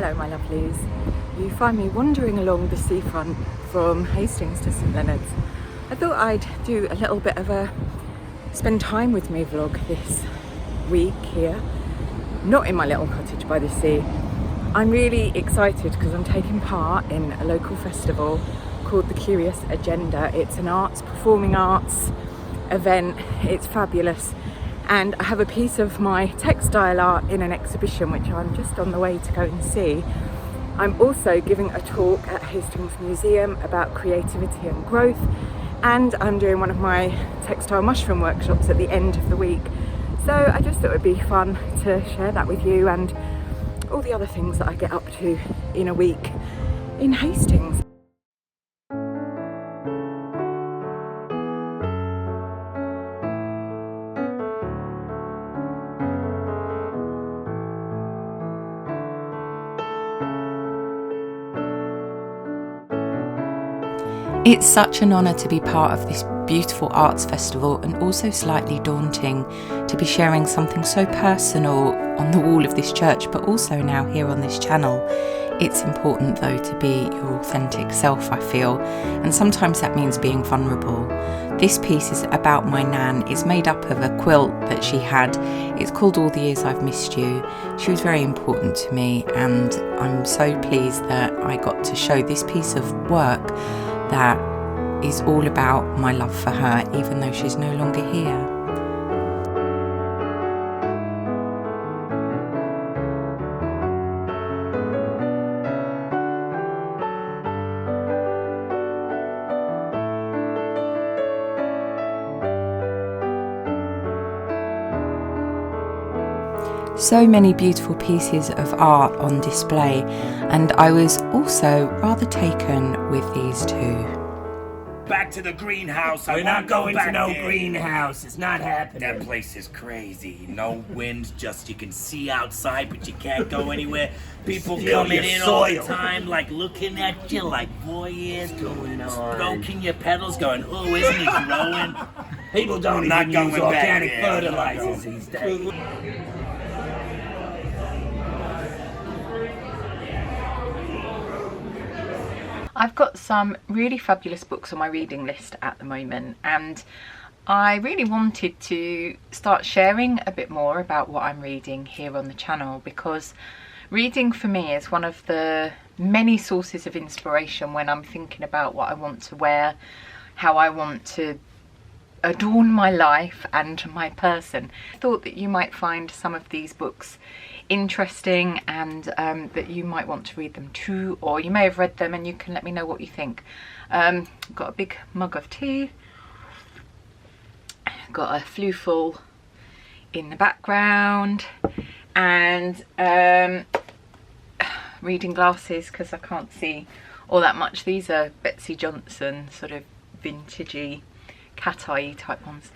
Hello my lovelies. You find me wandering along the seafront from Hastings to St Leonard's. I thought I'd do a little bit of a spend time with me vlog this week here. Not in my little cottage by the sea. I'm really excited because I'm taking part in a local festival called the Curious Agenda. It's an performing arts event. It's fabulous. And I have a piece of my textile art in an exhibition which I'm just on the way to go and see. I'm also giving a talk at Hastings Museum about creativity and growth, and I'm doing one of my textile mushroom workshops at the end of the week. So I just thought it would be fun to share that with you and all the other things that I get up to in a week in Hastings. It's such an honour to be part of this beautiful arts festival, and also slightly daunting to be sharing something so personal on the wall of this church, but also now here on this channel. It's important though to be your authentic self, I feel, and sometimes that means being vulnerable. This piece is about my nan. It's made up of a quilt that she had. It's called All the Years I've Missed You. She was very important to me, and I'm so pleased that I got to show this piece of work that is all about my love for her, even though she's no longer here. So many beautiful pieces of art on display, and I was also rather taken with these two. Back to the greenhouse. We're not going to no there. greenhouse. It's not happening. That place is crazy. No wind, just you can see outside, but you can't go anywhere. People Steal coming your in all the soil. time, like looking at you, like, boy, is going on. Stroking your pedals, going, oh, isn't he growing? People don't Not even going use back organic there. fertilizers these days. I've got some really fabulous books on my reading list at the moment, and I really wanted to start sharing a bit more about what I'm reading here on the channel, because reading for me is one of the many sources of inspiration when I'm thinking about what I want to wear, how I want to adorn my life and my person. I thought that you might find some of these books interesting, and that you might want to read them too, or you may have read them and you can let me know what you think. Got a big mug of tea, got a flufel in the background, and reading glasses because I can't see all that much. These are Betsy Johnson sort of vintagey cat-eye type ones.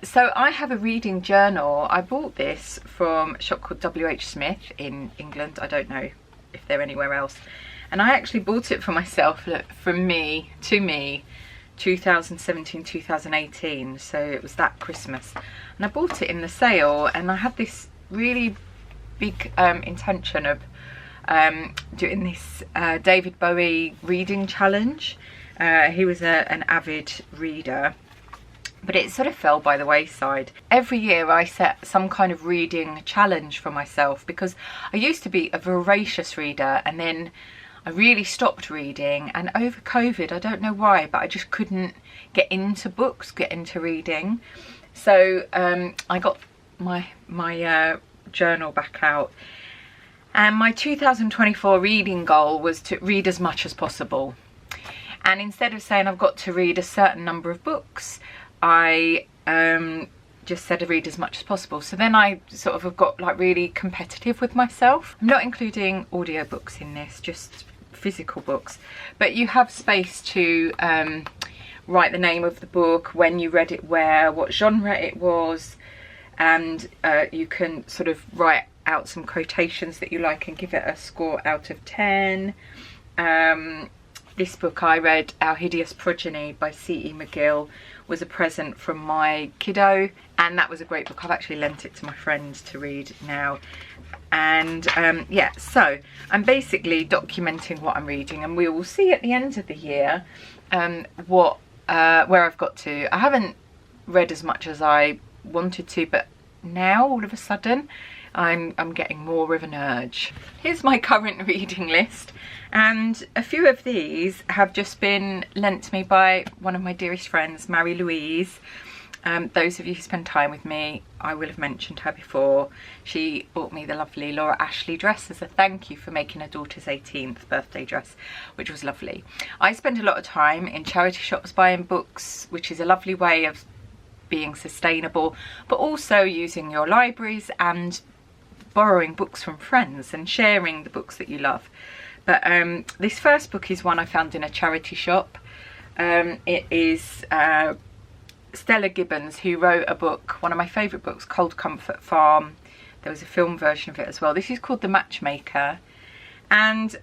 So I have a reading journal. I bought this from a shop called WH Smith in England. I don't know if they're anywhere else. And I actually bought it for myself, look, from me to me, 2017, 2018. So it was that Christmas. And I bought it in the sale, and I had this really big intention of doing this David Bowie reading challenge. He was an avid reader, but it sort of fell by the wayside. Every year I set some kind of reading challenge for myself, because I used to be a voracious reader, and then I really stopped reading, and over COVID, I don't know why, but I just couldn't get into books, get into reading. So I got my journal back out, and my 2024 reading goal was to read as much as possible. And instead of saying I've got to read a certain number of books, I just said to read as much as possible. So then I sort of have got like really competitive with myself. I'm not including audiobooks in this, just physical books. But you have space to write the name of the book, when you read it where, what genre it was, and you can sort of write out some quotations that you like and give it a score out of 10. This book I read, Our Hideous Progeny by C.E. McGill, was a present from my kiddo, and that was a great book. I've actually lent it to my friends to read now. And yeah, so I'm basically documenting what I'm reading, and we will see at the end of the year where I've got to. I haven't read as much as I wanted to, but now all of a sudden I'm getting more of an urge. Here's my current reading list, and a few of these have just been lent to me by one of my dearest friends, Mary Louise. Those of you who spend time with me, I will have mentioned her before. She bought me the lovely Laura Ashley dress as a thank you for making her daughter's 18th birthday dress, which was lovely. I spend a lot of time in charity shops buying books, which is a lovely way of being sustainable, but also using your libraries and borrowing books from friends and sharing the books that you love. But this first book is one I found in a charity shop. It is Stella Gibbons, who wrote a book, one of my favourite books, Cold Comfort Farm. There was a film version of it as well. This is called The Matchmaker, and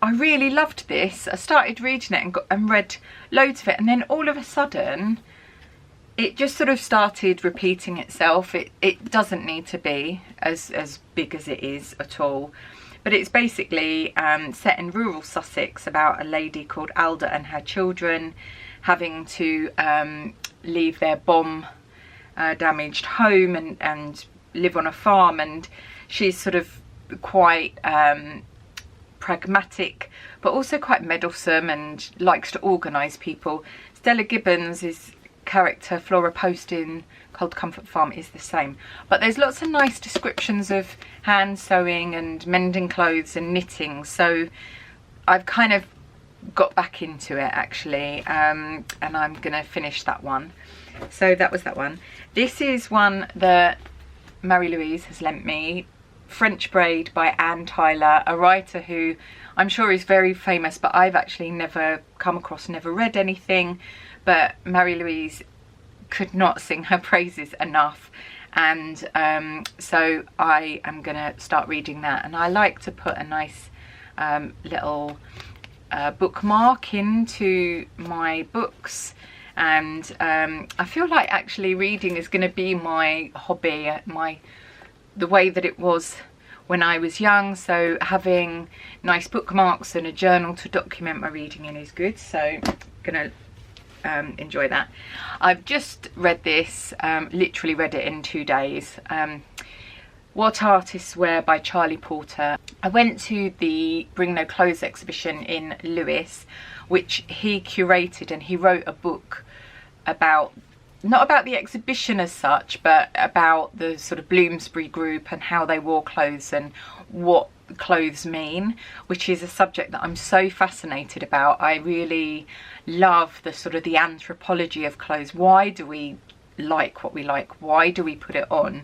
I really loved this. I started reading it and read loads of it, and then all of a sudden it just sort of started repeating itself. It doesn't need to be as big as it is at all, but it's basically set in rural Sussex about a lady called Alda and her children having to leave their bomb damaged home and live on a farm, and she's sort of quite pragmatic but also quite meddlesome and likes to organise people. Stella Gibbons' character Flora Post in Cold Comfort Farm is the same, but there's lots of nice descriptions of hand sewing and mending clothes and knitting, so I've kind of got back into it actually, and I'm gonna finish that one. So that was that one. This is one that Mary Louise has lent me, French Braid by Anne Tyler, a writer who I'm sure is very famous, but I've actually never come across, never read anything, but Mary Louise could not sing her praises enough, and so I am gonna start reading that. And I like to put a nice little bookmark into my books, and I feel like actually reading is going to be my hobby, the way that it was when I was young. So having nice bookmarks and a journal to document my reading in is good, so I'm gonna enjoy that. I've just read this, literally read it in 2 days. What Artists Wear by Charlie Porter. I went to the Bring No Clothes exhibition in Lewes, which he curated, and he wrote a book about, not about the exhibition as such, but about the sort of Bloomsbury group and how they wore clothes and what clothes mean, which is a subject that I'm so fascinated about. I really love the sort of the anthropology of clothes. Why do we like what we like? Why do we put it on?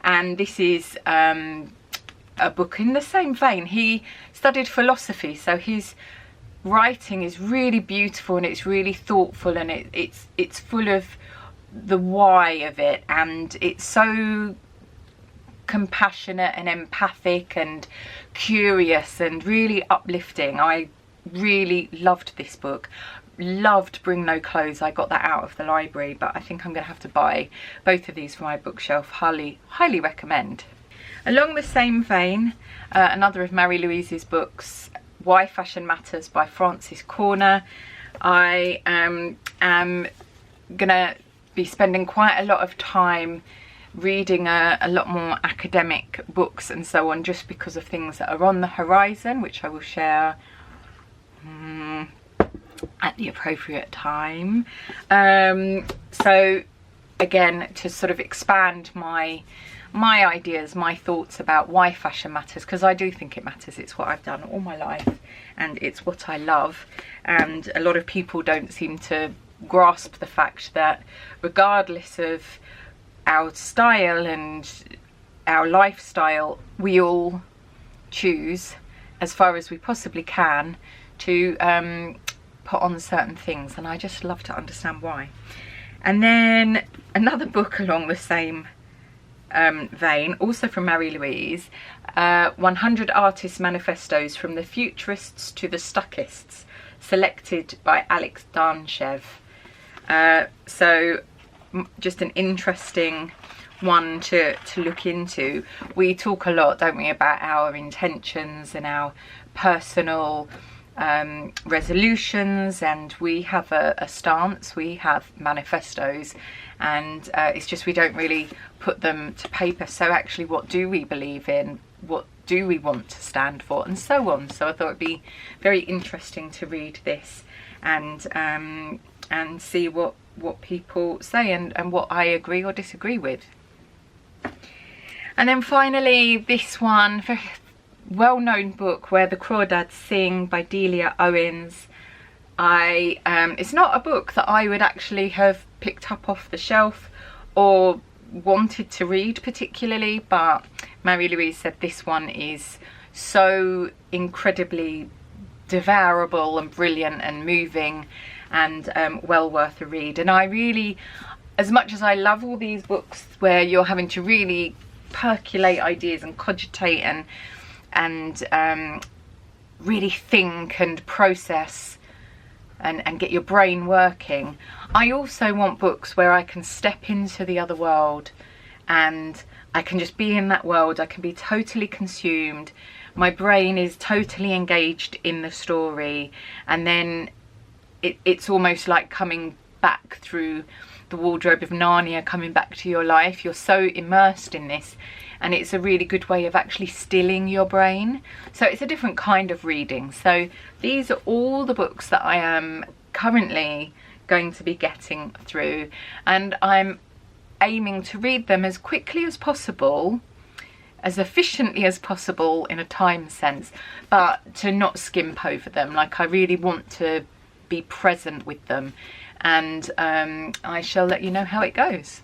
And this is a book in the same vein. He studied philosophy, so his writing is really beautiful and it's really thoughtful, and it's full of the why of it, and it's so compassionate and empathic and curious and really uplifting. I really loved this book. Loved Bring No Clothes. I got that out of the library, but I think I'm gonna have to buy both of these for my bookshelf. Highly recommend. Along the same vein, another of Mary Louise's books, Why Fashion Matters by Frances Corner. I am gonna be spending quite a lot of time reading a lot more academic books and so on, just because of things that are on the horizon, which I will share at the appropriate time. So again, to sort of expand my ideas, my thoughts about why fashion matters, because I do think it matters. It's what I've done all my life and it's what I love, and a lot of people don't seem to grasp the fact that regardless of our style and our lifestyle, we all choose, as far as we possibly can, to put on certain things, and I just love to understand why. And then another book along the same vein, also from Mary Louise, 100 Artist Manifestos from the Futurists to the Stuckists, selected by Alex Darnshev. So just an interesting one to look into. We talk a lot, don't we, about our intentions and our personal resolutions, and we have a stance, we have manifestos, and it's just we don't really put them to paper. So actually, what do we believe in? What do we want to stand for, and so on. So I thought it'd be very interesting to read this and see what people say and what I agree or disagree with. And then finally, this one, very well-known book, Where the Crawdads Sing by Delia Owens. It's not a book that I would actually have picked up off the shelf or wanted to read particularly, but Marie-Louise said this one is so incredibly devourable and brilliant and moving and well worth a read. And I really, as much as I love all these books where you're having to really percolate ideas and cogitate and really think and process and get your brain working, I also want books where I can step into the other world and I can just be in that world. I can be totally consumed. My brain is totally engaged in the story, and then it's almost like coming back through the wardrobe of Narnia, coming back to your life. You're so immersed in this, and it's a really good way of actually stilling your brain. So it's a different kind of reading. So these are all the books that I am currently going to be getting through, and I'm aiming to read them as quickly as possible, as efficiently as possible in a time sense, but to not skimp over them. Like, I really want to be present with them, and I shall let you know how it goes.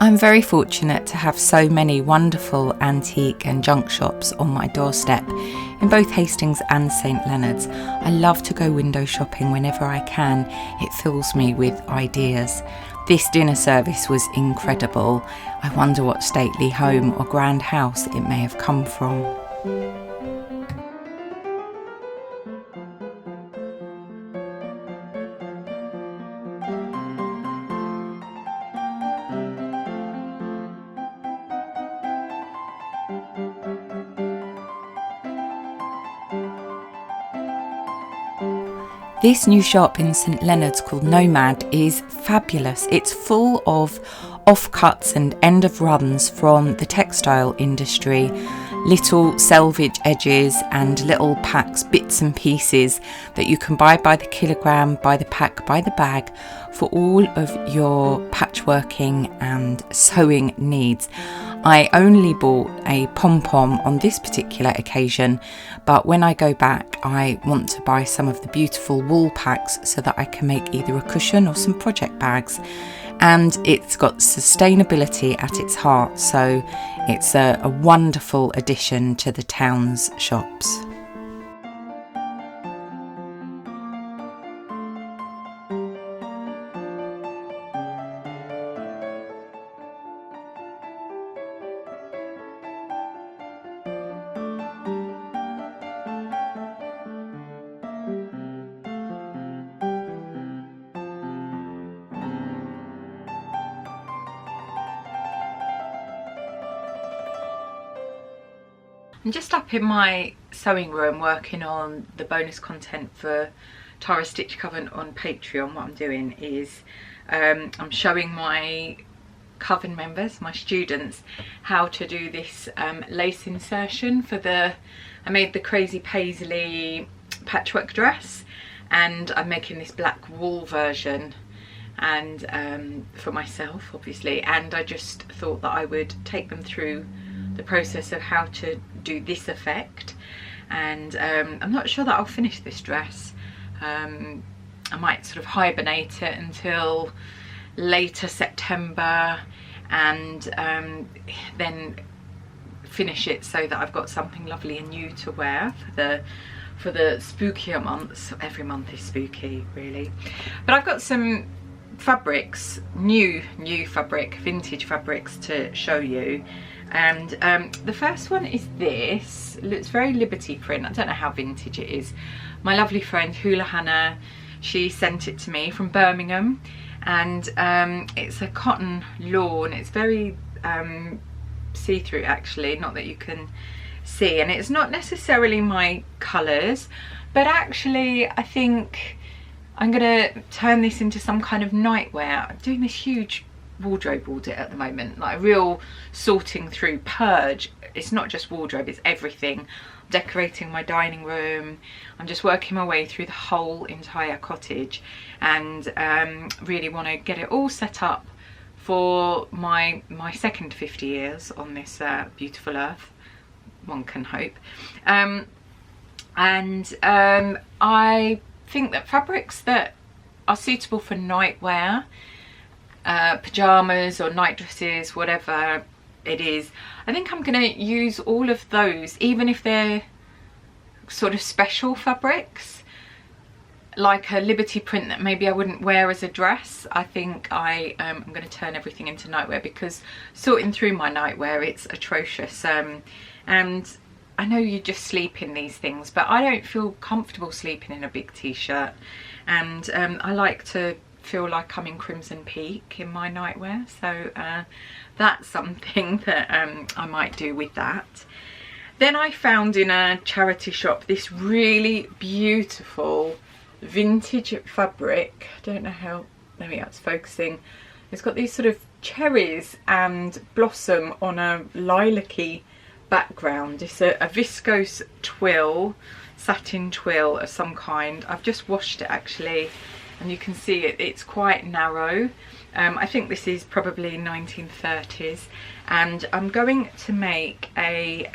I'm very fortunate to have so many wonderful antique and junk shops on my doorstep in both Hastings and St Leonard's. I love to go window shopping whenever I can. It fills me with ideas. This dinner service was incredible. I wonder what stately home or grand house it may have come from. This new shop in St Leonard's called Nomad is fabulous. It's full of offcuts and end of runs from the textile industry, little selvage edges and little packs, bits and pieces that you can buy by the kilogram, by the pack, by the bag for all of your patchworking and sewing needs. I only bought a pom-pom on this particular occasion, but when I go back I want to buy some of the beautiful wool packs so that I can make either a cushion or some project bags. And it's got sustainability at its heart, so it's a wonderful addition to the town's shops. I'm just up in my sewing room working on the bonus content for Tara Stitch Coven on Patreon. What I'm doing is I'm showing my Coven members, my students, how to do this lace insertion for I made the Crazy Paisley patchwork dress, and I'm making this black wool version and for myself obviously, and I just thought that I would take them through the process of how to do this effect. And I'm not sure that I'll finish this dress. I might sort of hibernate it until later September and then finish it so that I've got something lovely and new to wear for the spookier months. Every month is spooky really, but I've got some fabrics, new fabric, vintage fabrics to show you. And the first one is this. It looks very Liberty print. I don't know how vintage it is. My lovely friend Hula Hannah, she sent it to me from Birmingham, and it's a cotton lawn. It's very see-through actually, not that you can see, and it's not necessarily my colours, but actually I think I'm gonna turn this into some kind of nightwear. I'm doing this huge wardrobe audit at the moment, like a real sorting through purge. It's not just wardrobe, it's everything. I'm decorating my dining room. I'm just working my way through the whole entire cottage, and really want to get it all set up for my second 50 years on this beautiful earth, one can hope. I think that fabrics that are suitable for nightwear, pyjamas or night dresses, whatever it is, I think I'm going to use all of those, even if they're sort of special fabrics, like a Liberty print that maybe I wouldn't wear as a dress. I think I'm going to turn everything into nightwear, because sorting through my nightwear, it's atrocious. And I know you just sleep in these things, but I don't feel comfortable sleeping in a big t-shirt, and I like to feel like I'm in Crimson Peak in my nightwear, so that's something that I might do with that. Then I found in a charity shop this really beautiful vintage fabric. I don't know how, maybe that's focusing. It's got these sort of cherries and blossom on a lilac-y background. It's a viscose twill, satin twill of some kind. I've just washed it actually, and you can see it's quite narrow. I think this is probably 1930s, and I'm going to make a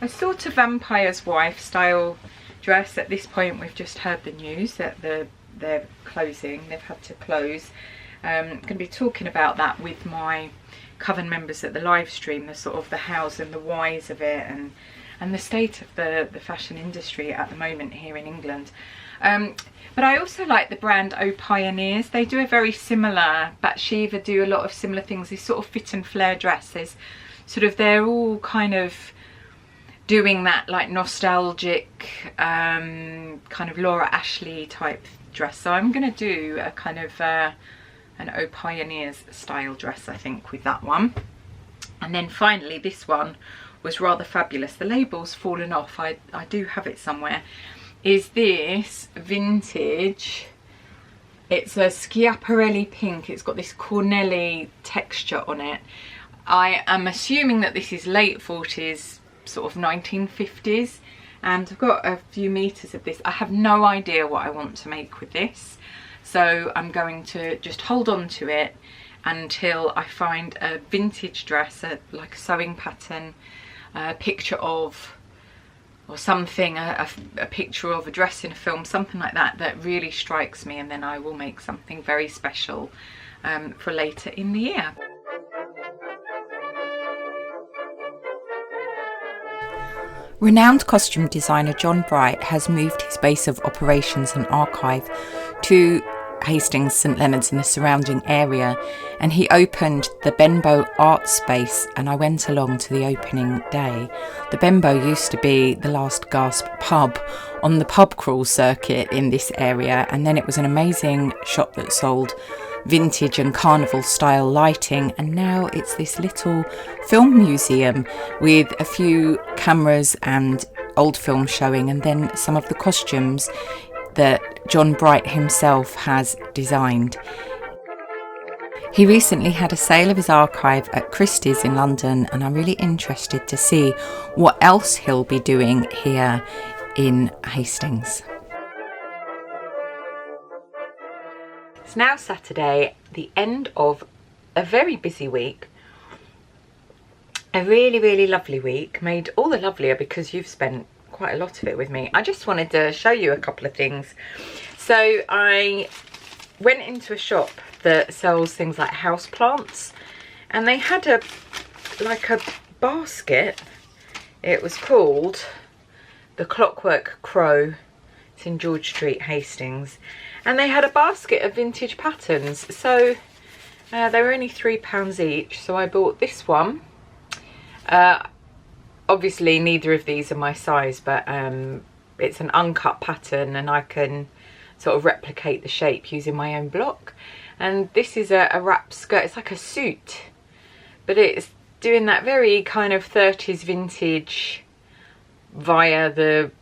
sort of vampire's wife style dress. At this point we've just heard the news that they're closing, they've had to close. I'm going to be talking about that with my Coven members at the live stream, the sort of the hows and the whys of it, and the state of the fashion industry at the moment here in England. But I also like the brand Oh Pioneers. They do a very similar, Bathsheba do a lot of similar things. This sort of fit and flare dresses, sort of, they're all kind of doing that like nostalgic kind of Laura Ashley type dress. So I'm going to do a kind of an Oh Pioneers style dress, I think, with that one. And then finally, this one was rather fabulous. The label's fallen off. I do have it somewhere. Is this vintage? It's a Schiaparelli pink. It's got this corneli texture on it. I am assuming that this is late 40s, sort of 1950s, and I've got a few meters of this. I have no idea what I want to make with this, so I'm going to just hold on to it until I find a vintage dress, like a sewing pattern, a picture of, or something, a picture of a dress in a film, something like that, that really strikes me, and then I will make something very special for later in the year. Renowned costume designer John Bright has moved his base of operations and archive to Hastings, St Leonard's and the surrounding area, and he opened the Benbow Art Space, and I went along to the opening day. The Benbow used to be the last gasp pub on the pub crawl circuit in this area, and then it was an amazing shop that sold vintage and carnival style lighting, and now it's this little film museum with a few cameras and old film showing, and then some of the costumes that John Bright himself has designed. He recently had a sale of his archive at Christie's in London, and I'm really interested to see what else he'll be doing here in Hastings. It's now Saturday, the end of a very busy week. A really lovely week, made all the lovelier because you've spent quite a lot of it with me. I just wanted to show you a couple of things. So I went into a shop that sells things like house plants, and they had a basket. It was called the Clockwork Crow. It's in George Street, Hastings, and they had a basket of vintage patterns, so they were only £3 each, so I bought this one. Obviously neither of these are my size, but it's an uncut pattern and I can sort of replicate the shape using my own block. And this is a wrap skirt. It's like a suit, but it's doing that very kind of 30s vintage via the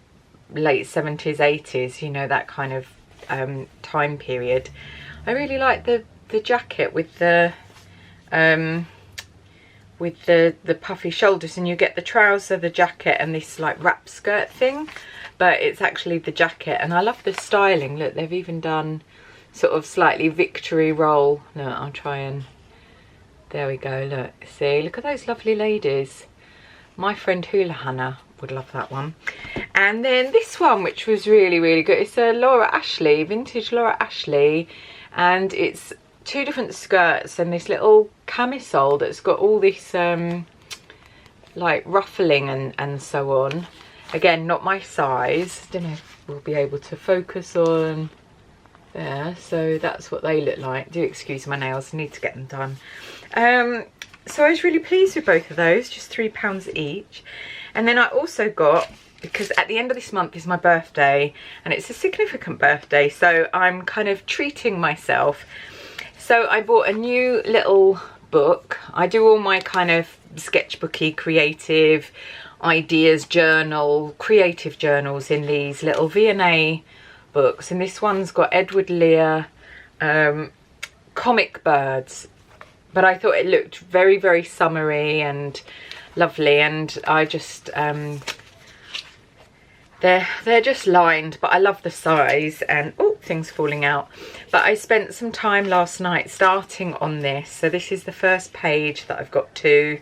late 70s, 80s, you know, that kind of time period. I really like the jacket with the puffy shoulders, and you get the trouser, the jacket, and this like wrap skirt thing, but it's actually the jacket. And I love the styling. Look, they've even done sort of slightly victory roll. No, I'll try and, there we go, look, see, look at those lovely ladies. My friend Hula Hannah would love that one. And then this one, which was really, really good, it's a Laura Ashley, vintage Laura Ashley, and it's two different skirts and this little camisole that's got all this like ruffling and so on. Again, not my size. Don't know if we'll be able to focus on there. So that's what they look like. Do excuse my nails, I need to get them done. So I was really pleased with both of those, just £3 each. And then I also got, because at the end of this month is my birthday, and it's a significant birthday, so I'm kind of treating myself. So I bought a new little book. I do all my kind of sketchbooky creative ideas journal, creative journals in these little V&A books, and this one's got Edward Lear comic birds, but I thought it looked very, very summery and lovely, and I just they're just lined, but I love the size. And oh, things falling out. But I spent some time last night starting on this. So this is the first page that I've got to.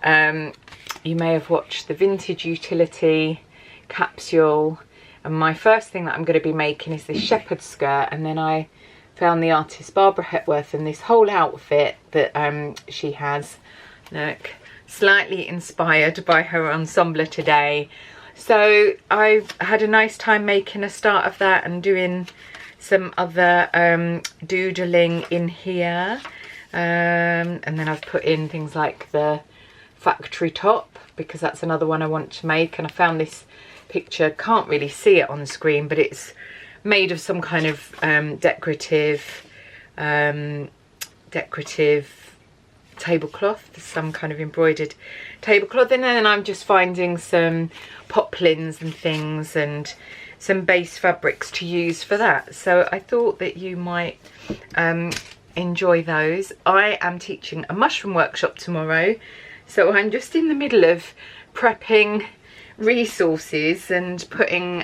You may have watched the Vintage Utility capsule, and my first thing that I'm going to be making is this shepherd skirt, and then I found the artist Barbara Hepworth and this whole outfit that she has, look, slightly inspired by her ensemble today. So I had a nice time making a start of that and doing some other doodling in here, and then I've put in things like the factory top, because that's another one I want to make. And I found this picture, can't really see it on the screen, but it's made of some kind of decorative tablecloth, some kind of embroidered tablecloth. And then I'm just finding some poplins and things and some base fabrics to use for that. So I thought that you might enjoy those. I am teaching a mushroom workshop tomorrow, so I'm just in the middle of prepping resources and putting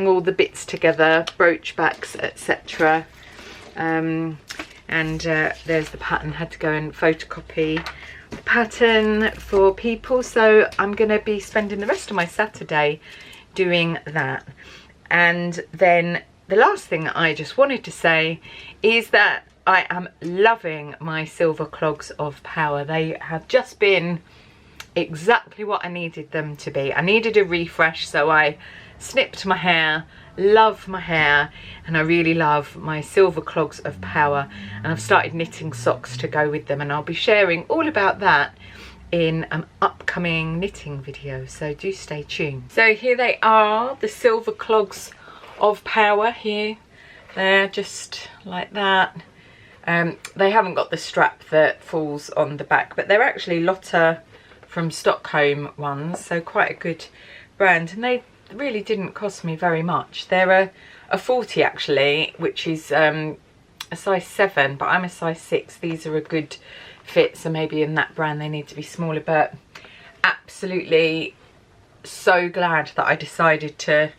all the bits together, brooch backs, etc. And there's the pattern. Had to go and photocopy the pattern for people, so I'm going to be spending the rest of my Saturday doing that. And then the last thing that I just wanted to say is that I am loving my silver clogs of power. They have just been exactly what I needed them to be. I needed a refresh, so I snipped my hair. Love my hair, and I really love my silver clogs of power, and I've started knitting socks to go with them, and I'll be sharing all about that in an upcoming knitting video, so do stay tuned. So here they are, the silver clogs of power. Here they're just like that. They haven't got the strap that falls on the back, but they're actually Lotta from Stockholm ones, so quite a good brand, and they really didn't cost me very much. They're a 40 actually, which is a size 7, but I'm a size 6. These are a good fit, so maybe in that brand they need to be smaller, but absolutely so glad that I decided to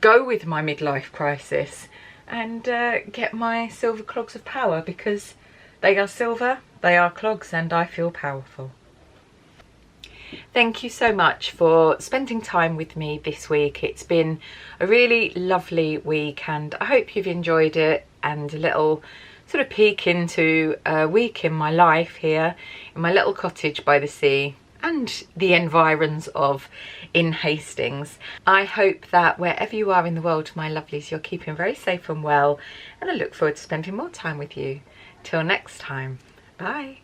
go with my midlife crisis and get my silver clogs of power, because they are silver, they are clogs, and I feel powerful. Thank you so much for spending time with me this week. It's been a really lovely week, and I hope you've enjoyed it, and a little sort of peek into a week in my life here in my little cottage by the sea. and the environs of in Hastings. I hope that wherever you are in the world, my lovelies, you're keeping very safe and well, and I look forward to spending more time with you. Till next time, bye.